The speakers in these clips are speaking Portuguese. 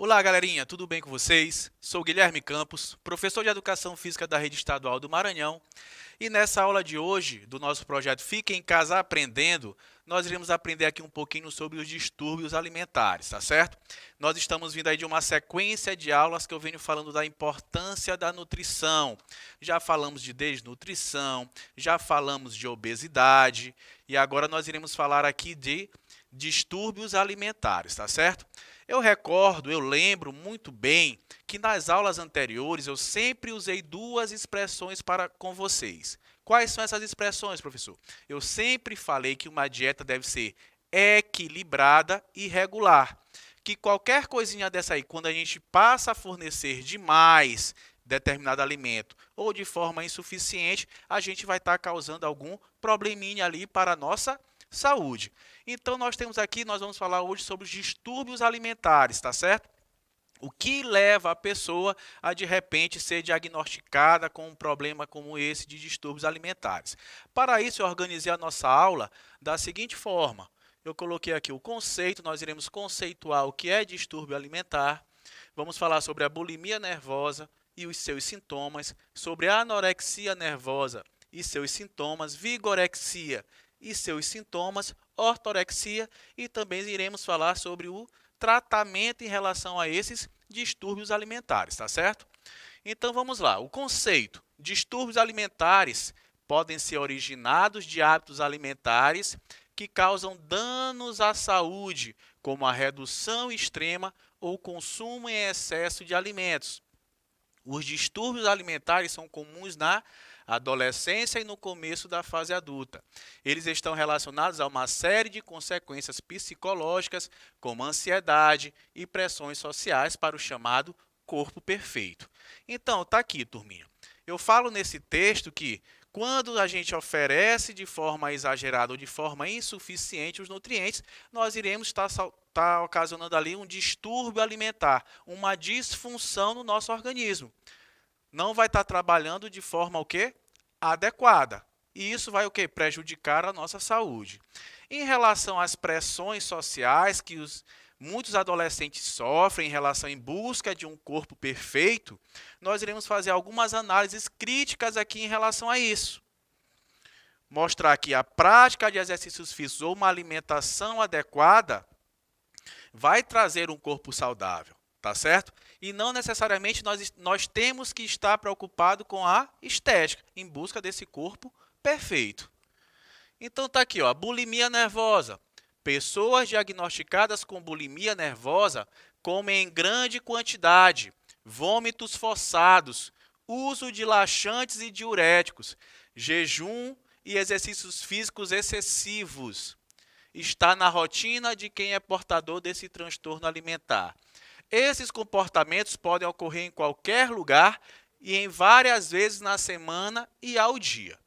Olá, galerinha, tudo bem com vocês? Sou Guilherme Campos, professor de Educação Física da Rede Estadual do Maranhão, e nessa aula de hoje, do nosso projeto Fique em Casa Aprendendo, nós iremos aprender aqui um pouquinho sobre os distúrbios alimentares, tá certo? Nós estamos vindo aí de uma sequência de aulas que eu venho falando da importância da nutrição. Já falamos de desnutrição, já falamos de obesidade, e agora nós iremos falar aqui de distúrbios alimentares, tá certo? Eu lembro muito bem que nas aulas anteriores eu sempre usei duas expressões com vocês. Quais são essas expressões, professor? Eu sempre falei que uma dieta deve ser equilibrada e regular. Que qualquer coisinha dessa aí, quando a gente passa a fornecer demais determinado alimento ou de forma insuficiente, a gente vai estar causando algum probleminha ali para a nossa saúde. Então, nós vamos falar hoje sobre os distúrbios alimentares, tá certo? O que leva a pessoa a, de repente, ser diagnosticada com um problema como esse de distúrbios alimentares. Para isso, eu organizei a nossa aula da seguinte forma. Eu coloquei aqui o conceito, nós iremos conceituar o que é distúrbio alimentar, vamos falar sobre a bulimia nervosa e os seus sintomas, sobre a anorexia nervosa e seus sintomas, vigorexia e seus sintomas, ortorexia, e também iremos falar sobre o tratamento em relação a esses distúrbios alimentares, tá certo? Então vamos lá, o conceito: distúrbios alimentares podem ser originados de hábitos alimentares que causam danos à saúde, como a redução extrema ou consumo em excesso de alimentos. Os distúrbios alimentares são comuns na adolescência e no começo da fase adulta. Eles estão relacionados a uma série de consequências psicológicas, como ansiedade e pressões sociais para o chamado corpo perfeito. Então, tá aqui, turminha. Eu falo nesse texto que quando a gente oferece de forma exagerada ou de forma insuficiente os nutrientes, nós iremos estar ocasionando ali um distúrbio alimentar, uma disfunção no nosso organismo. Não vai estar trabalhando de forma o quê? Adequada. E isso vai o quê? Prejudicar a nossa saúde. Em relação às pressões sociais que muitos adolescentes sofrem em busca de um corpo perfeito, nós iremos fazer algumas análises críticas aqui em relação a isso. Mostrar que a prática de exercícios físicos ou uma alimentação adequada vai trazer um corpo saudável, tá certo? E não necessariamente nós temos que estar preocupados com a estética, em busca desse corpo perfeito. Então tá aqui, ó, bulimia nervosa. Pessoas diagnosticadas com bulimia nervosa comem em grande quantidade, vômitos forçados, uso de laxantes e diuréticos, jejum e exercícios físicos excessivos. Está na rotina de quem é portador desse transtorno alimentar. Esses comportamentos podem ocorrer em qualquer lugar e em várias vezes na semana e ao dia.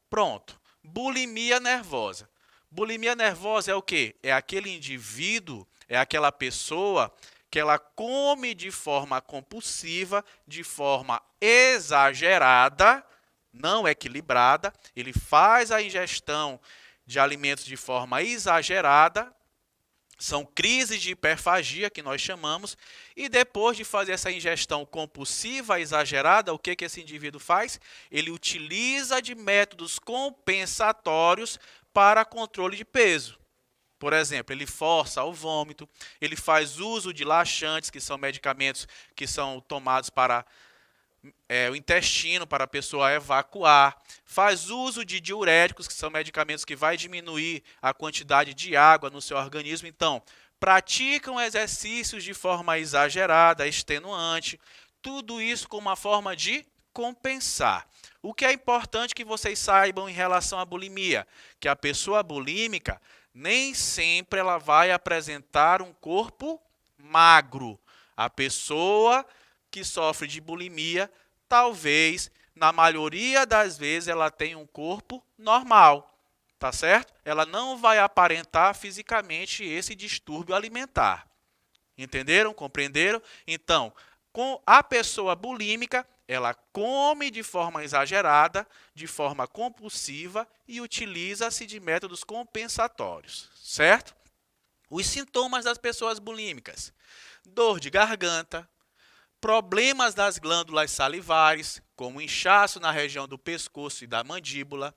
Pronto. Bulimia nervosa. Bulimia nervosa é o quê? É aquele indivíduo, é aquela pessoa que ela come de forma compulsiva, de forma exagerada, não equilibrada, ele faz a ingestão de alimentos de forma exagerada. São crises de hiperfagia, que nós chamamos, e depois de fazer essa ingestão compulsiva, exagerada, o que esse indivíduo faz? Ele utiliza de métodos compensatórios para controle de peso. Por exemplo, ele força o vômito, ele faz uso de laxantes, que são medicamentos que são tomados para o intestino, para a pessoa evacuar, faz uso de diuréticos, que são medicamentos que vai diminuir a quantidade de água no seu organismo. Então, praticam exercícios de forma exagerada, extenuante, tudo isso como uma forma de compensar. O que é importante que vocês saibam em relação à bulimia? Que a pessoa bulímica nem sempre ela vai apresentar um corpo magro. A pessoa que sofre de bulimia, talvez, na maioria das vezes, ela tenha um corpo normal, tá certo? Ela não vai aparentar fisicamente esse distúrbio alimentar. Entenderam? Compreenderam? Então, com a pessoa bulímica, ela come de forma exagerada, de forma compulsiva e utiliza-se de métodos compensatórios, certo? Os sintomas das pessoas bulímicas: dor de garganta, problemas das glândulas salivares, como inchaço na região do pescoço e da mandíbula,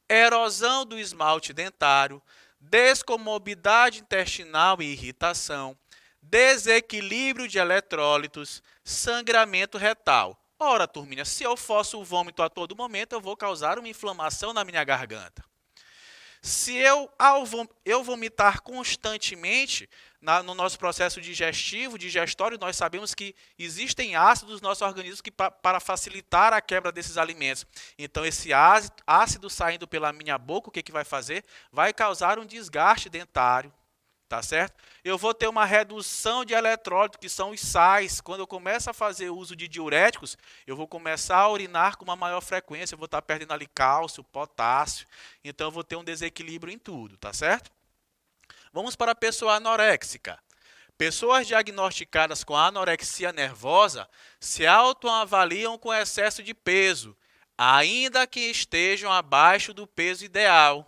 erosão do esmalte dentário, descomorbidade intestinal e irritação, desequilíbrio de eletrólitos, sangramento retal. Ora, turminha, se eu forço o vômito a todo momento, eu vou causar uma inflamação na minha garganta. Se eu vomitar constantemente, no nosso processo digestivo, digestório, nós sabemos que existem ácidos nos nossos organismos para facilitar a quebra desses alimentos. Então, esse ácido saindo pela minha boca, o que vai fazer? Vai causar um desgaste dentário. Tá certo? Eu vou ter uma redução de eletrólitos, que são os sais. Quando eu começo a fazer uso de diuréticos, eu vou começar a urinar com uma maior frequência, eu vou estar perdendo ali cálcio, potássio, então eu vou ter um desequilíbrio em tudo, tá certo? Vamos para a pessoa anoréxica. Pessoas diagnosticadas com anorexia nervosa se autoavaliam com excesso de peso, ainda que estejam abaixo do peso ideal.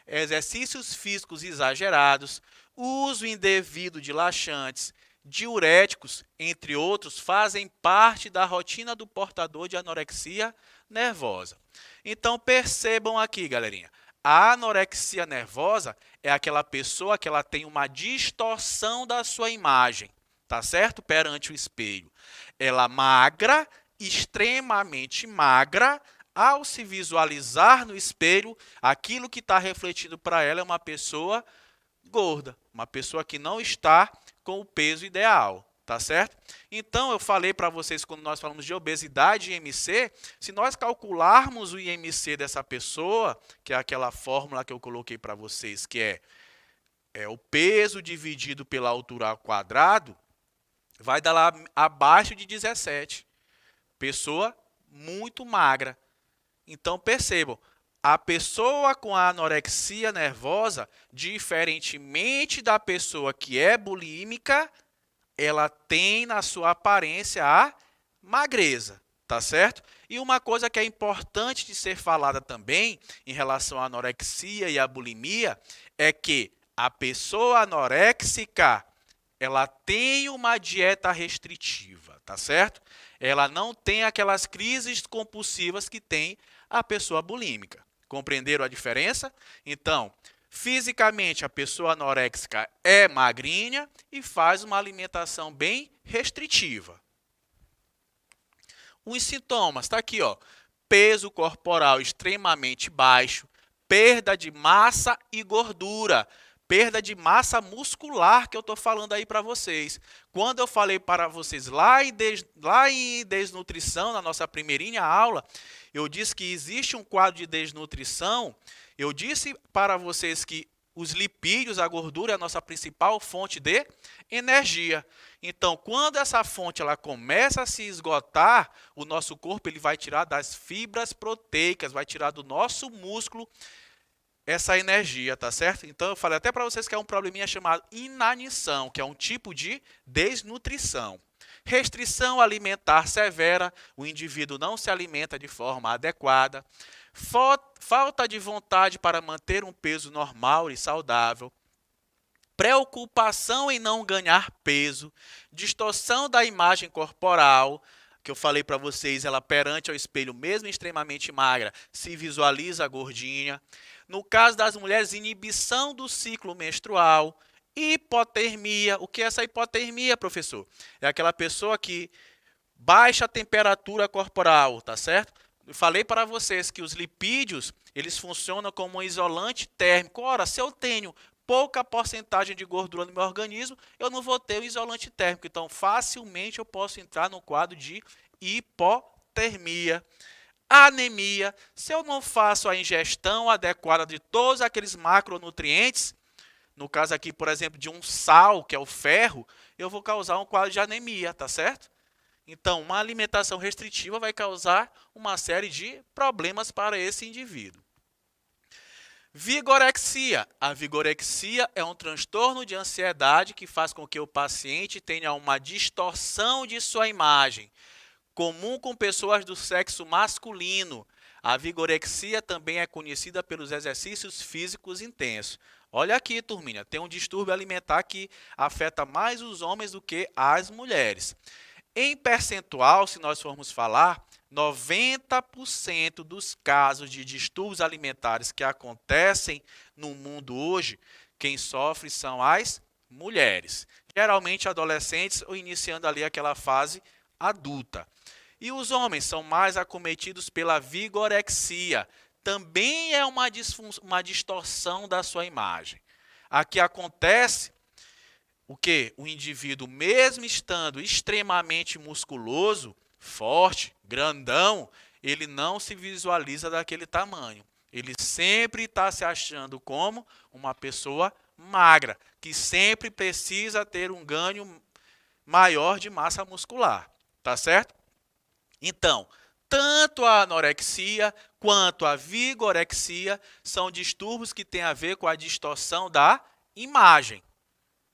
Exercícios físicos exagerados, uso indevido de laxantes, diuréticos, entre outros, fazem parte da rotina do portador de anorexia nervosa. Então, percebam aqui, galerinha, a anorexia nervosa é aquela pessoa que ela tem uma distorção da sua imagem, tá certo? Perante o espelho. Ela magra, extremamente magra, ao se visualizar no espelho, aquilo que está refletido para ela é uma pessoa gorda, uma pessoa que não está com o peso ideal, tá certo? Então, eu falei para vocês, quando nós falamos de obesidade e IMC, se nós calcularmos o IMC dessa pessoa, que é aquela fórmula que eu coloquei para vocês, que é o peso dividido pela altura ao quadrado, vai dar lá abaixo de 17. Pessoa muito magra. Então, percebam, a pessoa com a anorexia nervosa, diferentemente da pessoa que é bulímica, ela tem na sua aparência a magreza, tá certo? E uma coisa que é importante de ser falada também em relação à anorexia e à bulimia é que a pessoa anoréxica, ela tem uma dieta restritiva, tá certo? Ela não tem aquelas crises compulsivas que tem a pessoa bulímica. Compreenderam a diferença? Então, fisicamente, a pessoa anoréxica é magrinha e faz uma alimentação bem restritiva. Os sintomas, está aqui, ó, peso corporal extremamente baixo, perda de massa e gordura, perda de massa muscular que eu estou falando aí para vocês. Quando eu falei para vocês lá em desnutrição, na nossa primeirinha aula, eu disse que existe um quadro de desnutrição. Eu disse para vocês que os lipídios, a gordura, é a nossa principal fonte de energia. Então, quando essa fonte ela começa a se esgotar, o nosso corpo ele vai tirar das fibras proteicas, vai tirar do nosso músculo essa energia, tá certo? Então, eu falei até para vocês que é um probleminha chamado inanição, que é um tipo de desnutrição. Restrição alimentar severa, o indivíduo não se alimenta de forma adequada. Falta de vontade para manter um peso normal e saudável. Preocupação em não ganhar peso. Distorção da imagem corporal, que eu falei para vocês, ela perante ao espelho, mesmo extremamente magra, se visualiza gordinha. No caso das mulheres, inibição do ciclo menstrual. Hipotermia. O que é essa hipotermia, professor? É aquela pessoa que baixa a temperatura corporal, tá certo? Eu falei para vocês que os lipídios, eles funcionam como um isolante térmico. Ora, se eu tenho pouca porcentagem de gordura no meu organismo, eu não vou ter o isolante térmico. Então, facilmente eu posso entrar no quadro de hipotermia. Anemia, se eu não faço a ingestão adequada de todos aqueles macronutrientes, no caso aqui, por exemplo, de um sal, que é o ferro, eu vou causar um quadro de anemia, tá certo? Então, uma alimentação restritiva vai causar uma série de problemas para esse indivíduo. Vigorexia. A vigorexia é um transtorno de ansiedade que faz com que o paciente tenha uma distorção de sua imagem, comum com pessoas do sexo masculino. A vigorexia também é conhecida pelos exercícios físicos intensos. Olha aqui, turminha, tem um distúrbio alimentar que afeta mais os homens do que as mulheres. Em percentual, se nós formos falar, 90% dos casos de distúrbios alimentares que acontecem no mundo hoje, quem sofre são as mulheres. Geralmente adolescentes ou iniciando ali aquela fase adulta. E os homens são mais acometidos pela vigorexia. Também é uma distorção da sua imagem. Aqui acontece o que? O indivíduo, mesmo estando extremamente musculoso, forte, grandão, ele não se visualiza daquele tamanho. Ele sempre está se achando como uma pessoa magra, que sempre precisa ter um ganho maior de massa muscular. Tá certo? Então, tanto a anorexia quanto a vigorexia são distúrbios que têm a ver com a distorção da imagem.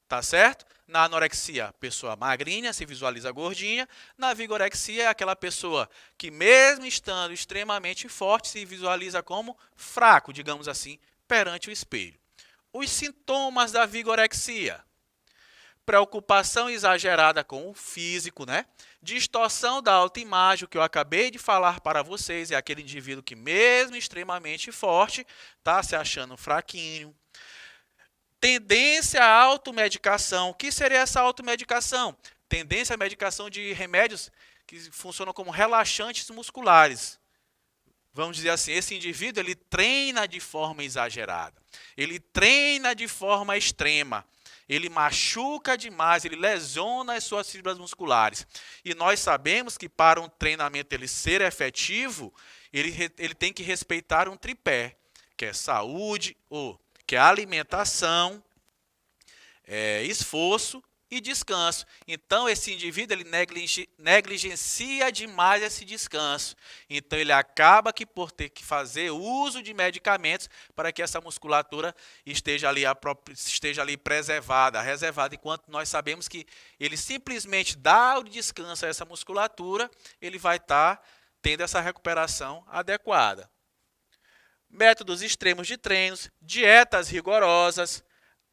Tá certo? Na anorexia, pessoa magrinha, se visualiza gordinha. Na vigorexia, é aquela pessoa que, mesmo estando extremamente forte, se visualiza como fraco, digamos assim, perante o espelho. Os sintomas da vigorexia: preocupação exagerada com o físico, né? Distorção da autoimagem, o que eu acabei de falar para vocês, é aquele indivíduo que, mesmo extremamente forte, está se achando fraquinho. Tendência à automedicação. O que seria essa automedicação? Tendência à medicação de remédios que funcionam como relaxantes musculares. Vamos dizer assim, esse indivíduo ele treina de forma exagerada. Ele treina de forma extrema. Ele machuca demais, ele lesiona as suas fibras musculares. E nós sabemos que para um treinamento ele ser efetivo, ele tem que respeitar um tripé, que é saúde, que é alimentação, esforço e descanso. Então, esse indivíduo ele negligencia demais esse descanso. Então, ele acaba por ter que fazer uso de medicamentos para que essa musculatura esteja ali preservada, reservada. Enquanto nós sabemos que ele simplesmente dá o descanso a essa musculatura, ele vai estar tendo essa recuperação adequada. Métodos extremos de treinos, dietas rigorosas,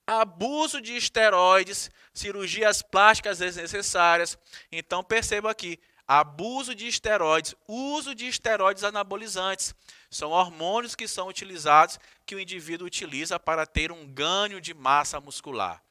abuso de esteroides, cirurgias plásticas desnecessárias. Então, perceba aqui, abuso de esteroides, uso de esteroides anabolizantes. São hormônios que são utilizados, que o indivíduo utiliza para ter um ganho de massa muscular.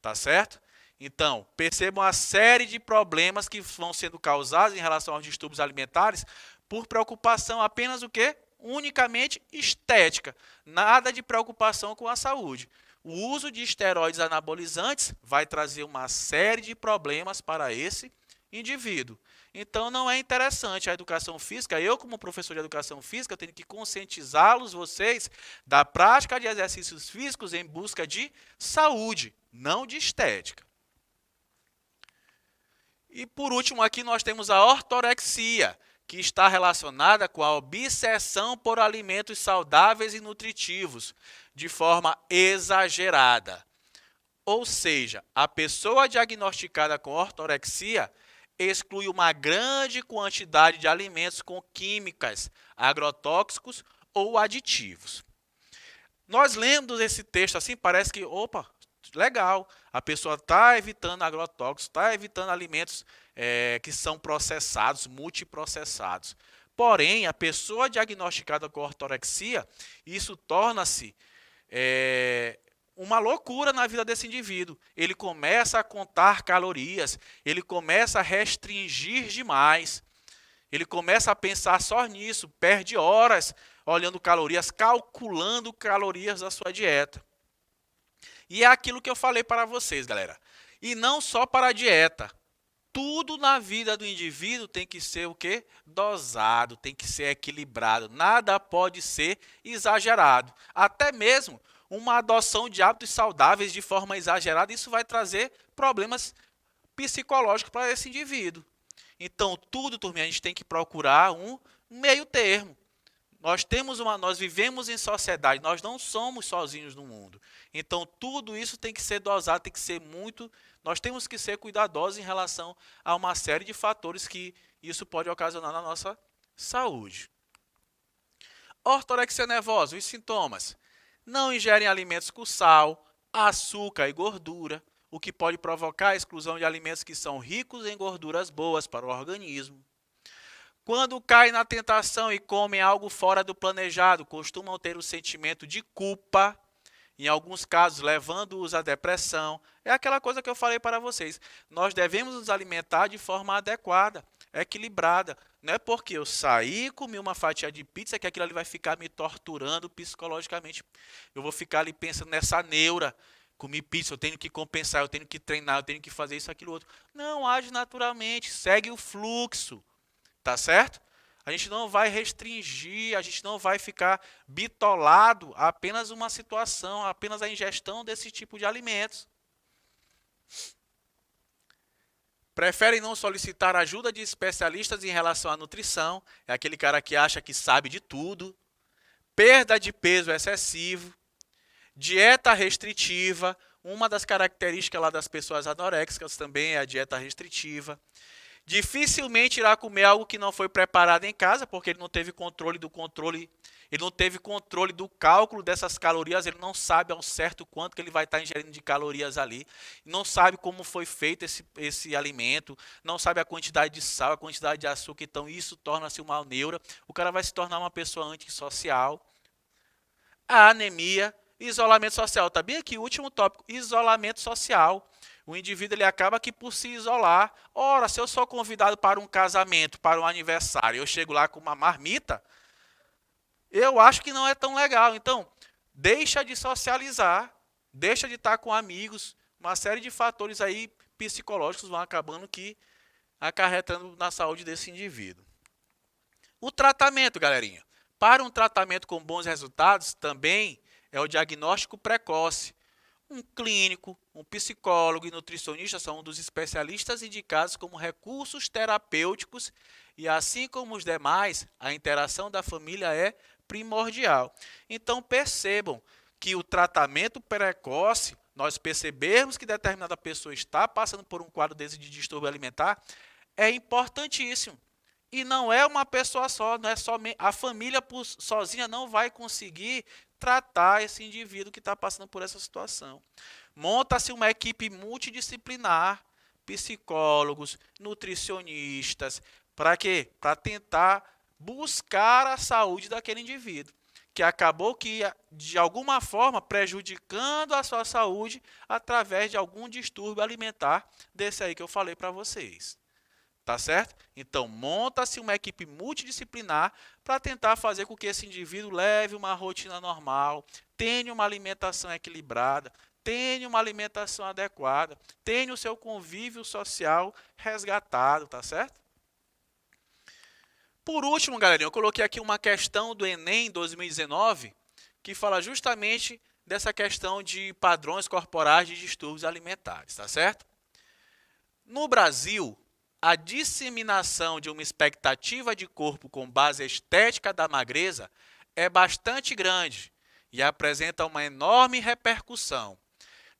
Tá certo? Então, percebam a série de problemas que vão sendo causados em relação aos distúrbios alimentares por preocupação apenas o quê? Unicamente estética. Nada de preocupação com a saúde. O uso de esteroides anabolizantes vai trazer uma série de problemas para esse indivíduo. Então, não é interessante a educação física. Eu, como professor de educação física, tenho que conscientizá-los, vocês, da prática de exercícios físicos em busca de saúde, não de estética. E, por último, aqui nós temos a ortorexia, que está relacionada com a obsessão por alimentos saudáveis e nutritivos, de forma exagerada. Ou seja, a pessoa diagnosticada com ortorexia exclui uma grande quantidade de alimentos com químicas, agrotóxicos ou aditivos. Nós lemos esse texto assim, parece que, opa, legal, a pessoa está evitando agrotóxicos, está evitando alimentos que são processados, multiprocessados. Porém, a pessoa diagnosticada com ortorexia, isso torna-se uma loucura na vida desse indivíduo. Ele começa a contar calorias, ele começa a restringir demais, ele começa a pensar só nisso, perde horas olhando calorias, calculando calorias da sua dieta. E é aquilo que eu falei para vocês, galera. E não só para a dieta. Tudo na vida do indivíduo tem que ser o quê? Dosado, tem que ser equilibrado. Nada pode ser exagerado. Até mesmo uma adoção de hábitos saudáveis de forma exagerada, isso vai trazer problemas psicológicos para esse indivíduo. Então, tudo, turminha, a gente tem que procurar um meio termo. Nós vivemos em sociedade, nós não somos sozinhos no mundo. Então, tudo isso tem que ser dosado, tem que ser nós temos que ser cuidadosos em relação a uma série de fatores que isso pode ocasionar na nossa saúde. Ortorexia nervosa, os sintomas. Não ingerem alimentos com sal, açúcar e gordura, o que pode provocar a exclusão de alimentos que são ricos em gorduras boas para o organismo. Quando caem na tentação e comem algo fora do planejado, costumam ter o sentimento de culpa, em alguns casos levando-os à depressão. É aquela coisa que eu falei para vocês. Nós devemos nos alimentar de forma adequada, equilibrada. Não é porque eu saí e comi uma fatia de pizza que aquilo ali vai ficar me torturando psicologicamente. Eu vou ficar ali pensando nessa neura. Comi pizza, eu tenho que compensar, eu tenho que treinar, eu tenho que fazer isso, aquilo, outro. Não, age naturalmente, segue o fluxo. Tá certo? A gente não vai restringir, a gente não vai ficar bitolado a apenas uma situação, a apenas a ingestão desse tipo de alimentos. Preferem não solicitar ajuda de especialistas em relação à nutrição, é aquele cara que acha que sabe de tudo. Perda de peso excessivo, dieta restritiva, uma das características lá das pessoas anoréxicas também é a dieta restritiva. Dificilmente irá comer algo que não foi preparado em casa, porque ele não teve controle do controle, ele não teve controle do cálculo dessas calorias, ele não sabe ao certo quanto que ele vai estar ingerindo de calorias ali, não sabe como foi feito esse alimento, não sabe a quantidade de sal, a quantidade de açúcar, então isso torna-se uma neura, o cara vai se tornar uma pessoa antissocial. A anemia, isolamento social, tá bem aqui o último tópico, isolamento social. O indivíduo ele acaba que por se isolar. Ora, se eu sou convidado para um casamento, para um aniversário, eu chego lá com uma marmita, eu acho que não é tão legal. Então, deixa de socializar, deixa de estar com amigos, uma série de fatores aí psicológicos vão acabando que acarretando na saúde desse indivíduo. O tratamento, galerinha. Para um tratamento com bons resultados, também é o diagnóstico precoce. Um clínico, um psicólogo e nutricionista são um dos especialistas indicados como recursos terapêuticos e, assim como os demais, a interação da família é primordial. Então, percebam que o tratamento precoce, nós percebermos que determinada pessoa está passando por um quadro desse de distúrbio alimentar, é importantíssimo. E não é uma pessoa só, não é somente a família sozinha não vai conseguir tratar esse indivíduo que está passando por essa situação. Monta-se uma equipe multidisciplinar, psicólogos, nutricionistas, para quê? Para tentar buscar a saúde daquele indivíduo, que acabou que, de alguma forma, prejudicando a sua saúde através de algum distúrbio alimentar desse aí que eu falei para vocês. Tá certo? Então, monta-se uma equipe multidisciplinar para tentar fazer com que esse indivíduo leve uma rotina normal, tenha uma alimentação equilibrada, tenha uma alimentação adequada, tenha o seu convívio social resgatado, tá certo? Por último, galerinha, eu coloquei aqui uma questão do Enem 2019 que fala justamente dessa questão de padrões corporais de distúrbios alimentares, tá certo? No Brasil, a disseminação de uma expectativa de corpo com base estética da magreza é bastante grande e apresenta uma enorme repercussão.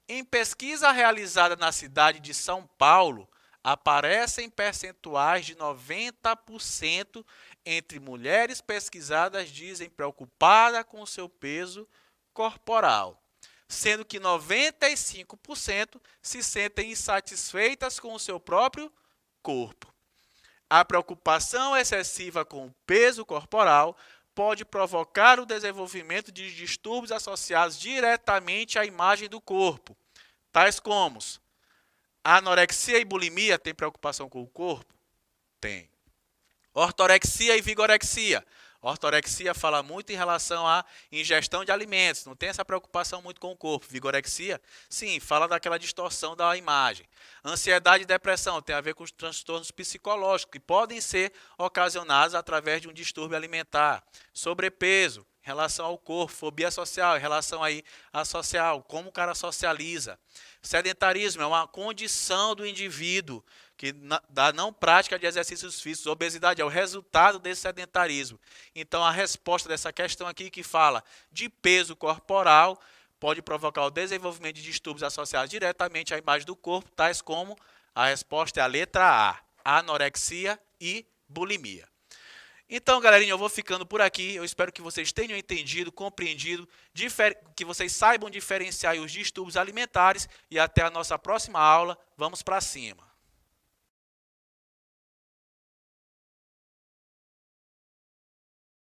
Em pesquisa realizada na cidade de São Paulo, aparecem percentuais de 90% entre mulheres pesquisadas dizem preocupadas com seu peso corporal, sendo que 95% se sentem insatisfeitas com o seu próprio corpo. A preocupação excessiva com o peso corporal pode provocar o desenvolvimento de distúrbios associados diretamente à imagem do corpo, tais como anorexia e bulimia. Tem preocupação com o corpo? Tem. Ortorexia e vigorexia. Ortorexia fala muito em relação à ingestão de alimentos, não tem essa preocupação muito com o corpo. Vigorexia, sim, fala daquela distorção da imagem. Ansiedade e depressão tem a ver com os transtornos psicológicos, que podem ser ocasionados através de um distúrbio alimentar. Sobrepeso, em relação ao corpo. Fobia social, em relação aí à social, como o cara socializa. Sedentarismo é uma condição do indivíduo que da não prática de exercícios físicos. Obesidade é o resultado desse sedentarismo. Então, a resposta dessa questão aqui que fala de peso corporal pode provocar o desenvolvimento de distúrbios associados diretamente à imagem do corpo, tais como a resposta é a letra A, anorexia e bulimia. Então, galerinha, eu vou ficando por aqui. Eu espero que vocês tenham entendido, compreendido, que vocês saibam diferenciar os distúrbios alimentares. E até a nossa próxima aula. Vamos para cima.